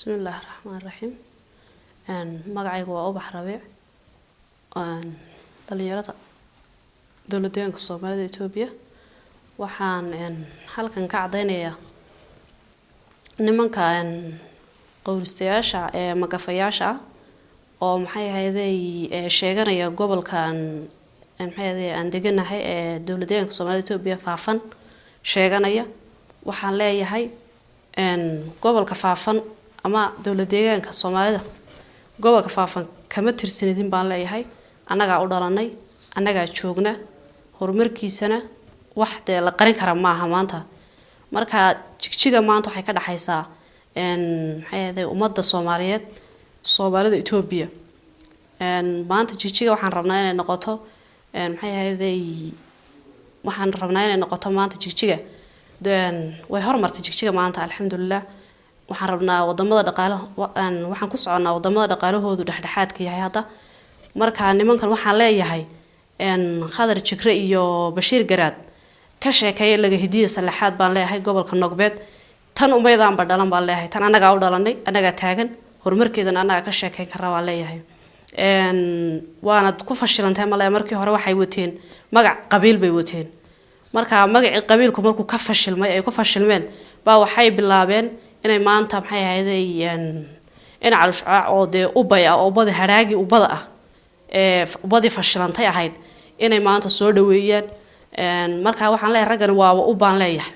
بسم الله الرحمن الرحيم magacaygu waa ubax rabiic dhalinyarada dawladda Soomaaliya Itoobiya waxaan halkan ka cadeynayaa nimanka qowristayaasha ee magafayaasha oo maxay ahaydey sheeganaya gobolkan maxay ahaydey aan deganahay ee dawladda Soomaaliya Itoobiya faafan sheeganaya waxaan leeyahay gobolka faafan ama dawladda Soomaalida gobolka faafan kama tirsanidin baan leeyahay anaga u dhalanay anaga joogna horumarkiisana wax la qarin kara maaha maanta marka jigjiga maanta waxay ka dhaxaysaa maxay ahayd ummadda Soomaaliyeed Soomaalida Itoobiya maanta jigjiga waxaan rabnaa inay noqoto maxay ahayd waxaan rabnaa inay noqoto maanta jigjiga way horumartay jigjiga maanta alxamdulillah waxaan rabnaa wadamada dhaqaalaha waxaan ku soconaa wadamada dhaqaalahoodu dhaxdhaxaadka yahay hadda marka nimankan waxaan leeyahay Khadar Jikre iyo Bashiir Garaad ka sheekeeyay laga hidiye salaxaad baan leeyahay gobolka Nogbeed tan umeedaan badhalan baan leeyahay tan anaga u dhalanay anaga taagan horumarkeedana anaga ka sheekeyn kara waan leeyahay waana ku fashilantay malay markii hore waxay wateen magac qabiil bay wateen marka magacii qabiilku markuu ka fashilmay ay ku fashilmeen baa waxay bilaabeen inay maanta maxay ahaydey in calshaac oo de ubay ah oo bada haraagi ubada ah ubadi fashilantay ahayd inay maanta soo dhaweeyaan marka waxaan leeyahay raggan waa u baan leeyahay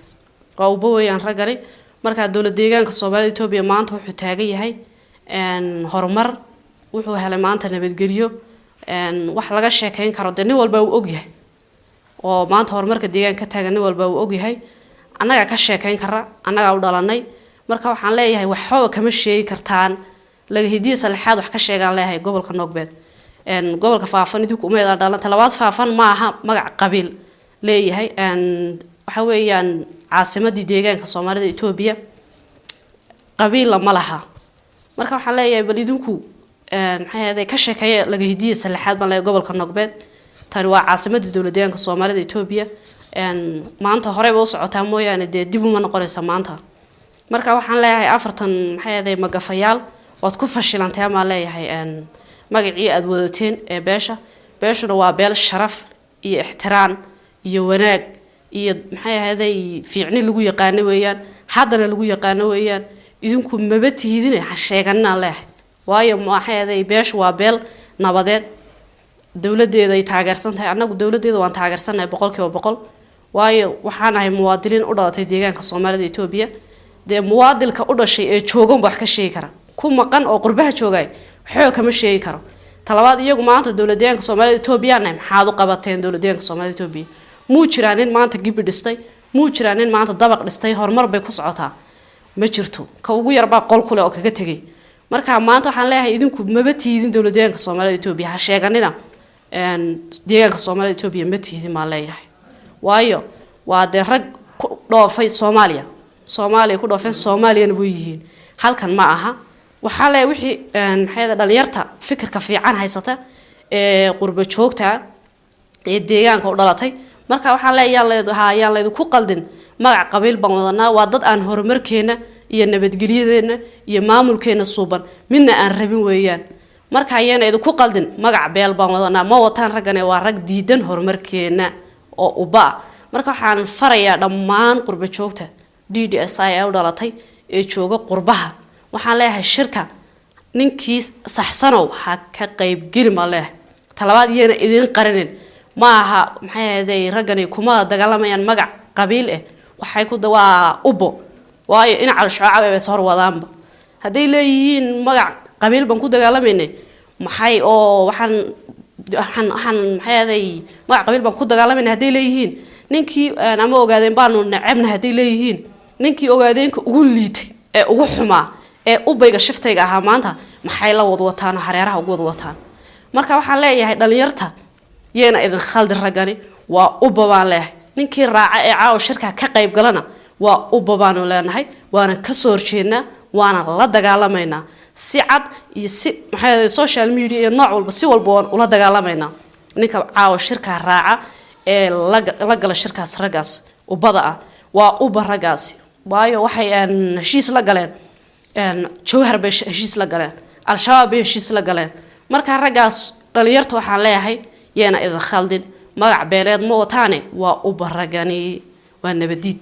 waa u booyaan raggan marka dawladda deegaanka Soomaaliya Itoobiya maanta wuxuu taagan yahay horumar wuxuu helay maanta nabadgelyo wax laga sheekeyn karo nin walba uu og yahay oo maanta horumarka deegaanka taagan nin walba uu og yahay anaga ka sheekeyn kara anaga u dhalanay marka waxaan leeyahay waxba kama sheegi kartaan laga hidiye salaxaad wax ka sheegan leeyahay gobolka Nogbeed gobolka faafan idinku umeeda dhalanta labaad faafan ma aha magac qabiil leeyahay waxa weeyaan caasimadii deegaanka Soomaalida Itoobiya qabiil ma laha marka waxaan leeyahay bal idinku maxay ahayd ka sheekeeya laga hidiye salaxaad baan leeyahay gobolka Nogbeed tan waa caasimadii dawladda deegaanka Soomaalida Itoobiya maanta hore u socotaa mooyaane dib uma noqonaysa maanta marka waxaan leeyahay afartan maxay ahayd magafayaal wad ku fashilantay ama leeyahay magacii aad wadateen ee beeshuna waa beel sharaf iyo ixtiraan iyo wanaag iyo maxay ahayd fiicni lagu yaqaan weeyaan haddana lagu yaqaan weeyaan idinku mabatiidin ha sheeganna leeyahay waayo maxay ahayd beesh waa beel nabadeed dawladeeda ay taageersantahay anagu dawladeeda waan taageersanahay 100% waayo waxaan ahay muwaadiniin u dhalatay deegaanka Soomaalida Itoobiya de muwaadilka u dhashay ee joogan wax ka sheegi kara ku maqan oo qurbaha joogay waxba kama sheegi karo talabaad iyagu maanta dawladda Soomaaliya Itoobiya maxaad u qabateen dawladda Soomaaliya Itoobiya muu jiraan in maanta gibi dhistay muu jiraan in maanta dabaq dhistay horumar bay ku socotaa ma jirto ka ugu yarba qol kule oo kaga tagay marka maanta waxaan leeyahay idinku mabatiidin dawladda Soomaaliya Itoobiya ha sheeganina deegaanka Soomaalida Itoobiya ma tiidin ma leeyahay waayo waa de rag dhoofay Soomaaliya ku dhoofay Soomaaliyana way yihiin halkan ma aha waxa la wixii maxay dhalinyarta fikirka fiican haysata ee qurba joogta ee deegaanka u dhalatay marka waxa la leeyahay ku qaldin magac qabiil baan wadanaa waa dad aan horumarkeena iyo nabadgelyadeena iyo maamulkeena suuban midna aan rabin weeyaan marka ayana ku qaldin magac beel baan wadanaa ma wataan raggan waa rag diidan horumarkeena oo uba marka waxaan farayaa dhammaan qurba joogta DDSI ay u dhalatay ee jooga qurbaha waxaan leeyahay shirka ninkii saxsanow ha ka qayb gali ma leeyahay talabaad iyana idin qarinin ma aha maxay ahayd ragani kuma dagaalamayaan magac qabiil waxay ku dawaa ubo waayo in calshaac ay soo wadaanba haday leeyihiin magac qabiil ban ku dagaalamayna maxay oo waxaan maxay ahayd magac qabiil ban ku dagaalamayna haday leeyihiin ninkii ama ogaadeen baanu nacabna haday leeyihiin ninkii ogaadeenka ugu liitay ee ugu xumaa ee ubayga shiftayga ahaa maanta maxay la wadwataan hareeraha ugu wadwataan marka waxaan leeyahay dhalinyarta yeena idin khaldi ragani waa u babaan leeyahay ninkii raaca ee caaw shirka ka qayb galana waa u babaan leenahay waana ka soo horjeednaa waana la dagaalamayna si cad iyo si maxay social media iyo nooc walba si walba ula dagaalamayna ninka caaw shirka raaca ee la gala shirkaas ragaas u bada waa u baragaasi waayo waxay heshiis la galeen jawhar bay heshiis la galeen al-shabaab bay heshiis la galeen marka raggaas dhalinyarta waxaan leeyahay yeena idin khaldin magac beeleed ma wataane waa u baragani waa nabadiid